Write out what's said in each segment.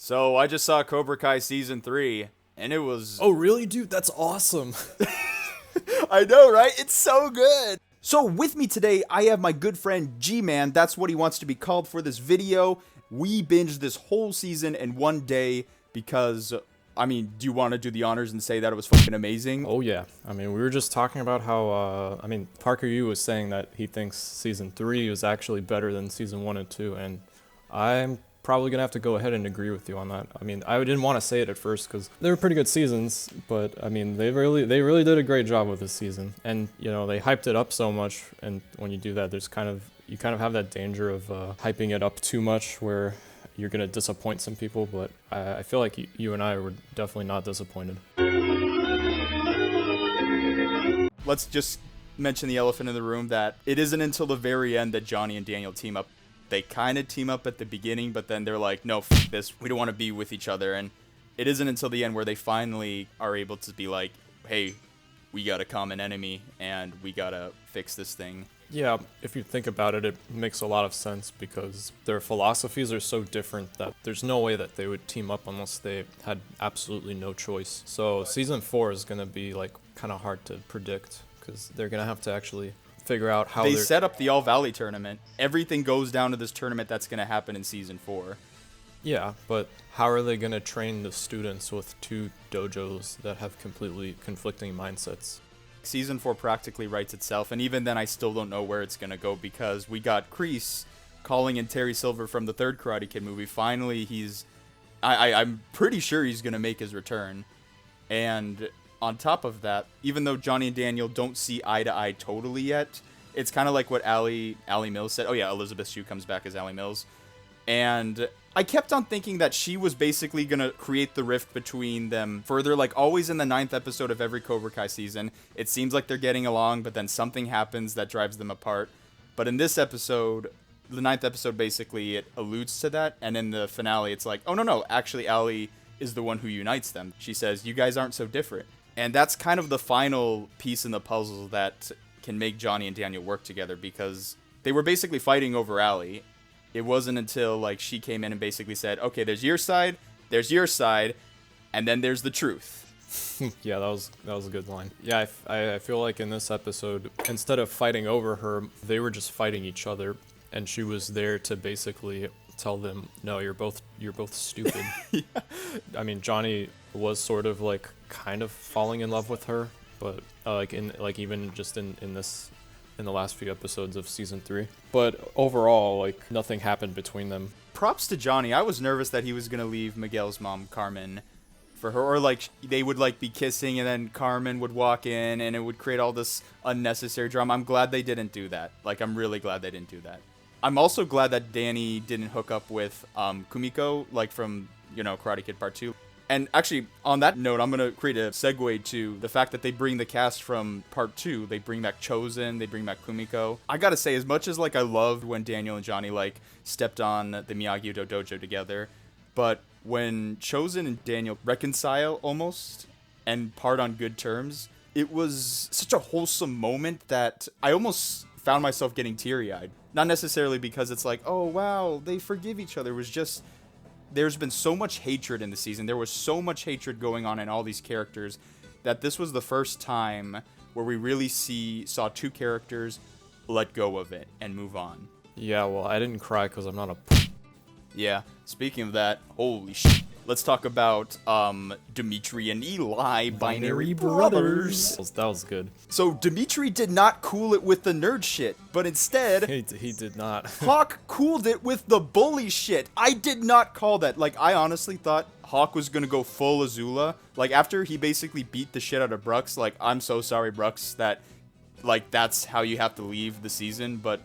So I just saw Cobra Kai season 3, and it was... Oh, really, dude? That's awesome. I know, right? It's so good. So with me today, I have my good friend G-Man. That's what he wants to be called for this video. We binged this whole season in one day because... I mean, do you want to do the honors and say that it was fucking amazing? Oh, yeah. I mean, we were just talking about how, Parker Yu was saying that he thinks season 3 was actually better than season 1 and 2, and I'm probably going to have to go ahead and agree with you on that. I mean, I didn't want to say it at first because they were pretty good seasons, but, I mean, they really did a great job with this season. And, you know, they hyped it up so much, and when you do that, you kind of have that danger of hyping it up too much where you're going to disappoint some people, but I feel like you and I were definitely not disappointed. Let's just mention the elephant in the room that it isn't until the very end that Johnny and Daniel team up. They kind of team up at the beginning, but then they're like, no, f this. We don't want to be with each other. And it isn't until the end where they finally are able to be like, hey, we got a common enemy and we got to fix this thing. Yeah, if you think about it, it makes a lot of sense because their philosophies are so different that there's no way that they would team up unless they had absolutely no choice. So season 4 is going to be like kind of hard to predict because they're going to have to actually figure out how they set up the All Valley tournament. Everything goes down to this tournament that's going to happen in season 4. Yeah, but how are they going to train the students with two dojos that have completely conflicting mindsets? Season 4 practically writes itself, and even then I still don't know where it's going to go because we got Kreese calling in Terry Silver from the third Karate Kid movie. Finally, I'm pretty sure he's going to make his return. And on top of that, even though Johnny and Daniel don't see eye to eye totally yet, it's kind of like what Allie Mills said. Oh yeah, Elizabeth Shue comes back as Allie Mills. And I kept on thinking that she was basically going to create the rift between them further, like always in the 9th episode of every Cobra Kai season. It seems like they're getting along, but then something happens that drives them apart. But in this episode, the 9th episode, basically, it alludes to that. And in the finale, it's like, oh, no, actually, Allie is the one who unites them. She says, you guys aren't so different. And that's kind of the final piece in the puzzle that can make Johnny and Daniel work together because they were basically fighting over Allie. It wasn't until like she came in and basically said, okay, there's your side, and then there's the truth. Yeah, that was a good line. Yeah, I feel like in this episode, instead of fighting over her, they were just fighting each other, and she was there to basically tell them, no, you're both stupid. Yeah. I mean, Johnny was sort of like kind of falling in love with her, but even just in the last few episodes of season 3. But overall, like, nothing happened between them. Props to Johnny. I was nervous that he was going to leave Miguel's mom, Carmen, for her. Or, like, they would, like, be kissing and then Carmen would walk in and it would create all this unnecessary drama. I'm glad they didn't do that. Like, I'm really glad they didn't do that. I'm also glad that Danny didn't hook up with Kumiko, like, from, Karate Kid Part 2. And actually, on that note, I'm going to create a segue to the fact that they bring the cast from Part 2. They bring back Chosen, they bring back Kumiko. I gotta say, as much as, like, I loved when Daniel and Johnny, like, stepped on the Miyagi-Do dojo together, but when Chosen and Daniel reconcile almost and part on good terms, it was such a wholesome moment that I almost found myself getting teary-eyed. Not necessarily because it's like, oh, wow, they forgive each other. It was just... There's been so much hatred in the season. There was so much hatred going on in all these characters that this was the first time where we really saw two characters let go of it and move on. Yeah, well, I didn't cry because I'm not a... Yeah, speaking of that, holy shit. Let's talk about Dimitri and Eli, binary brothers. That was good. So Dimitri did not cool it with the nerd shit, but instead... He did not. Hawk cooled it with the bully shit. I did not call that. Like, I honestly thought Hawk was going to go full Azula. Like, after he basically beat the shit out of Brooks, like, I'm so sorry, Brooks, that... Like, that's how you have to leave the season, but,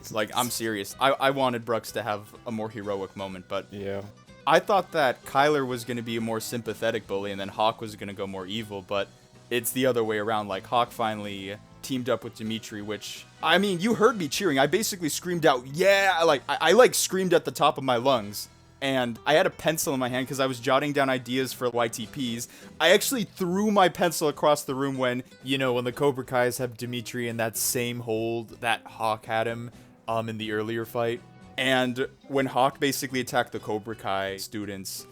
like, I'm serious. I wanted Brooks to have a more heroic moment, but... Yeah. I thought that Kyler was going to be a more sympathetic bully, and then Hawk was going to go more evil, but it's the other way around. Like, Hawk finally teamed up with Dimitri, which... I mean, you heard me cheering. I basically screamed out, yeah! I screamed at the top of my lungs. And I had a pencil in my hand because I was jotting down ideas for YTPs. I actually threw my pencil across the room when the Cobra Kais have Dimitri in that same hold that Hawk had him in the earlier fight. And when Hawk basically attacked the Cobra Kai students,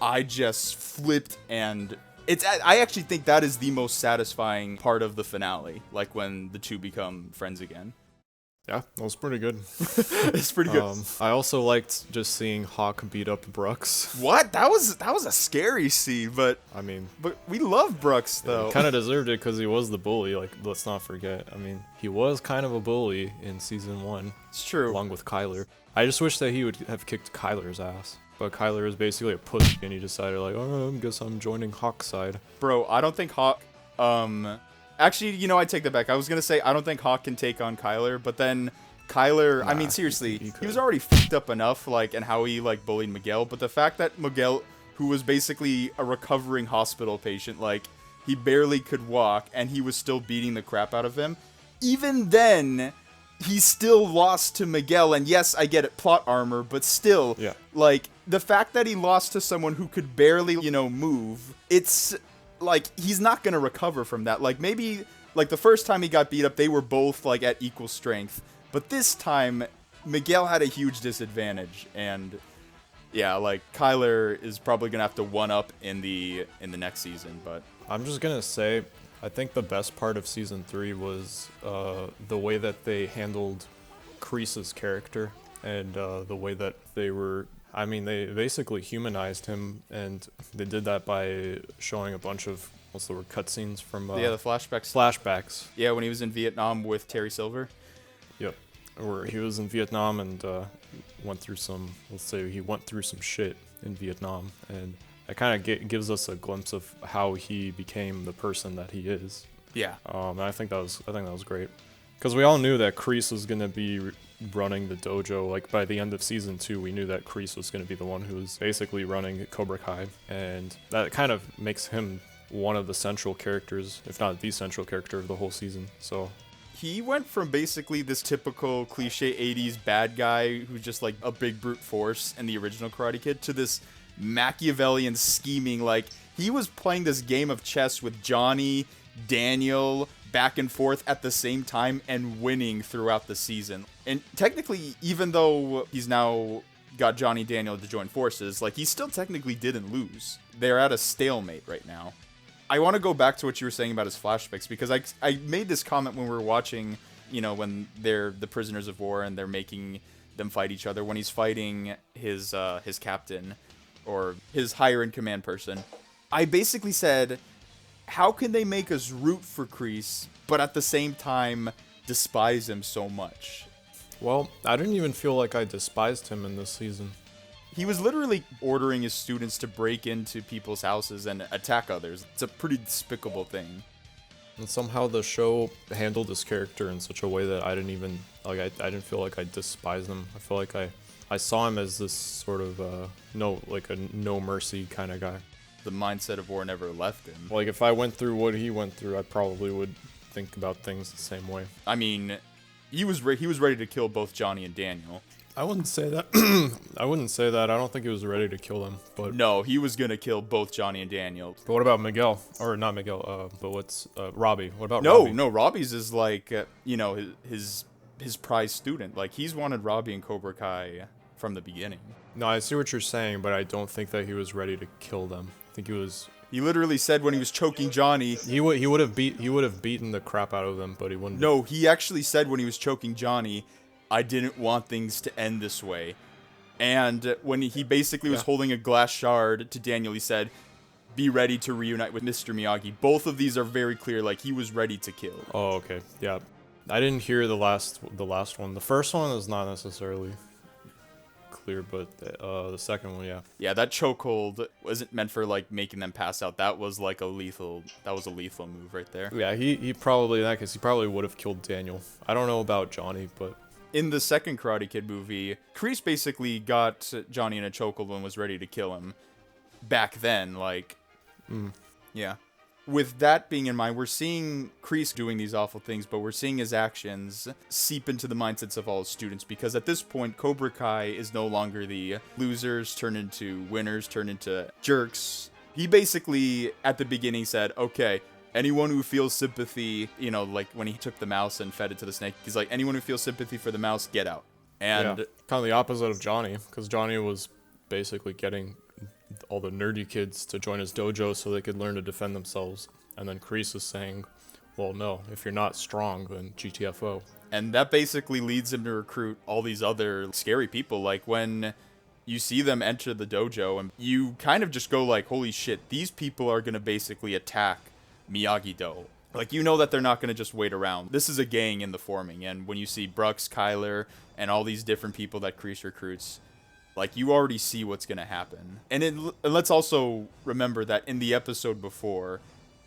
I just flipped, and I actually think that is the most satisfying part of the finale, like when the two become friends again. Yeah, that was pretty good. It's pretty good. I also liked just seeing Hawk beat up Brooks. What? That was a scary scene, but I mean, we love Brooks though. he kind of deserved it because he was the bully. Like, let's not forget. I mean, he was kind of a bully in season 1. It's true. Along with Kyler. I just wish that he would have kicked Kyler's ass. But Kyler is basically a pussy, and he decided, like, oh, I guess I'm joining Hawk's side. Bro, I don't think Hawk, actually, I take that back. I was going to say, I don't think Hawk can take on Kyler, but then Kyler, I mean, seriously, he was already fucked up enough, like, and how he, like, bullied Miguel, but the fact that Miguel, who was basically a recovering hospital patient, like, he barely could walk, and he was still beating the crap out of him, even then, he still lost to Miguel, and yes, I get it, plot armor, but still, Yeah. like, the fact that he lost to someone who could barely, move, it's, like, he's not gonna recover from that. Like, maybe, like, the first time he got beat up, they were both, like, at equal strength, but this time, Miguel had a huge disadvantage, and, yeah, like, Kyler is probably gonna have to one-up in the next season, but... I'm just gonna say, I think the best part of season 3 was the way that they handled Kreese's character, and the way that they were... I mean, they basically humanized him, and they did that by showing a bunch of, what's the word, cutscenes from... yeah, the flashbacks. Flashbacks. Yeah, when he was in Vietnam with Terry Silver. Yep. Where he was in Vietnam and went through some, let's say he went through some shit in Vietnam, and it kind of gives us a glimpse of how he became the person that he is. Yeah. And I think that was great, because we all knew that Kreese was gonna be running the dojo. Like, by the end of season 2, we knew that Kreese was gonna be the one who was basically running Cobra Kai, and that kind of makes him one of the central characters, if not the central character of the whole season. So he went from basically this typical cliche 80s bad guy who's just like a big brute force in the original Karate Kid to this Machiavellian scheming, like, he was playing this game of chess with Johnny, Daniel, back and forth at the same time, and winning throughout the season. And technically, even though he's now got Johnny Daniel to join forces, like, he still technically didn't lose. They're at a stalemate right now. I want to go back to what you were saying about his flashbacks, because I made this comment when we were watching, when they're the prisoners of war and they're making them fight each other, when he's fighting his captain or his higher in command person. I basically said, how can they make us root for Kreese, but at the same time despise him so much? well, I didn't even feel like I despised him in this season. He was literally ordering his students to break into people's houses and attack others. It's a pretty despicable thing. And somehow the show handled this character in such a way that I didn't even, like, I didn't feel like I despised him. I feel like I saw him as this sort of, a no mercy kind of guy. The mindset of war never left him. Like, if I went through what he went through, I probably would think about things the same way. I mean, he was ready to kill both Johnny and Daniel. I wouldn't say that. I wouldn't say that. I don't think he was ready to kill them. But No, he was gonna kill both Johnny and Daniel. But what about Miguel? Or not Miguel, but what's Robbie? What about Robbie? No, Robbie's is like, his prized student. Like, he's wanted Robbie and Cobra Kai from the beginning. No, I see what you're saying, but I don't think that he was ready to kill them. I think he was... He literally said when he was choking Johnny... He would have beaten the crap out of them, but he wouldn't... No, he actually said when he was choking Johnny, I didn't want things to end this way. And when he basically was holding a glass shard to Daniel, he said, be ready to reunite with Mr. Miyagi. Both of these are very clear, like, he was ready to kill. Oh, okay. Yeah. I didn't hear the last one. The first one is not necessarily clear, but the second one, yeah. Yeah, that chokehold wasn't meant for, like, making them pass out. That was like a lethal move right there. Yeah, he probably, in that case, he probably would have killed Daniel. I don't know about Johnny, but... In the second Karate Kid movie, Kreese basically got Johnny in a chokehold and was ready to kill him. Back then, like... Yeah. With that being in mind, we're seeing Kreese doing these awful things, but we're seeing his actions seep into the mindsets of all his students, because at this point, Cobra Kai is no longer the losers turn into winners, turn into jerks. He basically, at the beginning, said, okay, anyone who feels sympathy, like when he took the mouse and fed it to the snake, he's like, anyone who feels sympathy for the mouse, get out. And yeah, kind of the opposite of Johnny, because Johnny was basically getting all the nerdy kids to join his dojo so they could learn to defend themselves. And then Kreese is saying, well, no, if you're not strong, then GTFO. And that basically leads him to recruit all these other scary people. Like when you see them enter the dojo and you kind of just go like, holy shit, these people are going to basically attack Miyagi-Do. Like, you know that they're not going to just wait around. This is a gang in the forming. And when you see Brooks, Kyler, and all these different people that Kreese recruits, like, you already see what's going to happen. And let's also remember that in the episode before,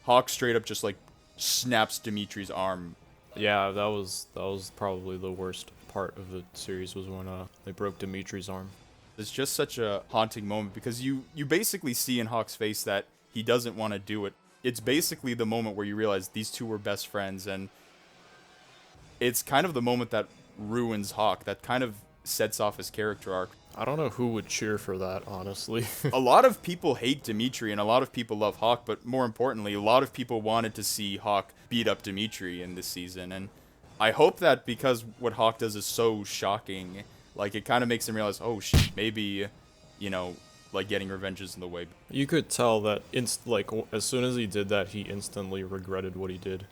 Hawk straight up just, like, snaps Dimitri's arm. Yeah, that was probably the worst part of the series was when they broke Dimitri's arm. It's just such a haunting moment because you basically see in Hawk's face that he doesn't want to do it. It's basically the moment where you realize these two were best friends, and it's kind of the moment that ruins Hawk, that kind of sets off his character arc. I don't know who would cheer for that, honestly. A lot of people hate Dimitri, and a lot of people love Hawk, but more importantly, a lot of people wanted to see Hawk beat up Dimitri in this season, and I hope that because what Hawk does is so shocking, like, it kind of makes him realize, oh shit, maybe, you know, like, getting revenge is in the way. You could tell that, as soon as he did that, he instantly regretted what he did.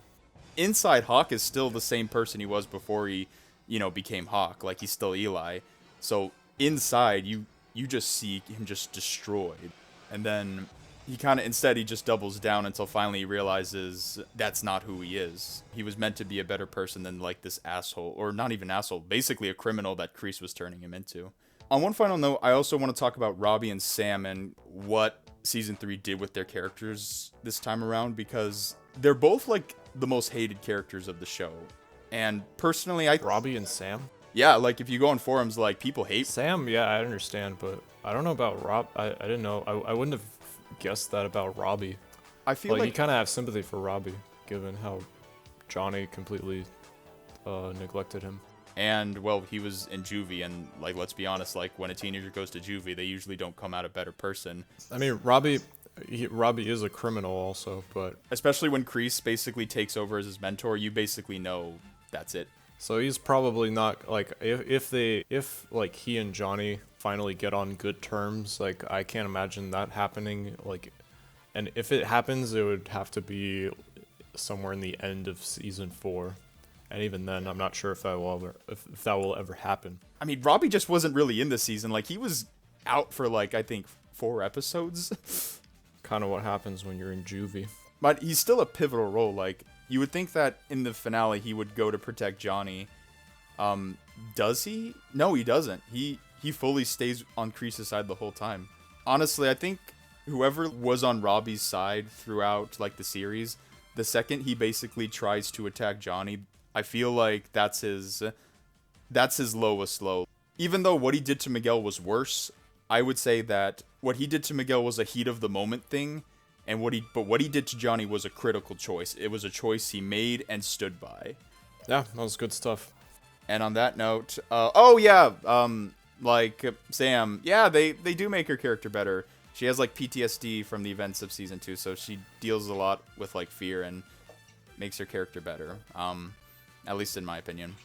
Inside, Hawk is still the same person he was before he, you know, became Hawk. Like, he's still Eli. So, inside, you just see him just destroyed. And then, instead he just doubles down until finally he realizes that's not who he is. He was meant to be a better person than, like, this asshole. Or not even asshole, basically a criminal that Kreese was turning him into. On one final note, I also want to talk about Robbie and Sam and what Season 3 did with their characters this time around, because they're both, like, the most hated characters of the show. And personally, Robbie and Sam? Yeah, like, if you go on forums, like, people hate Sam, yeah, I understand, but I don't know about Rob. I didn't know. I wouldn't have guessed that about Robbie. I feel like you kind of have sympathy for Robbie, given how Johnny completely neglected him. And, well, he was in juvie, and, like, let's be honest, like, when a teenager goes to juvie, they usually don't come out a better person. I mean, Robbie is a criminal also, but... Especially when Kreese basically takes over as his mentor, you basically know that's it. So he's probably not, like, if he and Johnny finally get on good terms, like, I can't imagine that happening, like... And if it happens, it would have to be somewhere in the end of Season 4. And even then, I'm not sure if that will ever happen. I mean, Robbie just wasn't really in this season. Like, he was out for, like, I think 4 episodes. Kind of what happens when you're in juvie. But he's still a pivotal role. Like, you would think that in the finale he would go to protect Johnny. Does he? No, he doesn't. He fully stays on Kreese's side the whole time. Honestly, I think whoever was on Robbie's side throughout, like, the series, the second he basically tries to attack Johnny, I feel like that's his lowest low. Even though what he did to Miguel was worse, I would say that what he did to Miguel was a heat of the moment thing, and what he did to Johnny was a critical choice. It was a choice he made and stood by. Yeah, that was good stuff. And on that note, like Sam, yeah, they do make her character better. She has, like, PTSD from the events of Season 2, so she deals a lot with, like, fear and makes her character better. At least in my opinion.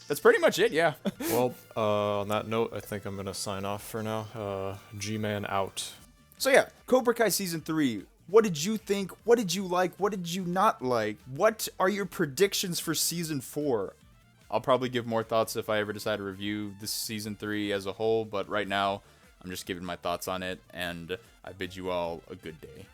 That's pretty much it, yeah. Well, on that note, I think I'm going to sign off for now. G-Man out. So yeah, Cobra Kai Season 3. What did you think? What did you like? What did you not like? What are your predictions for Season 4? I'll probably give more thoughts if I ever decide to review this Season 3 as a whole, but right now, I'm just giving my thoughts on it, and I bid you all a good day.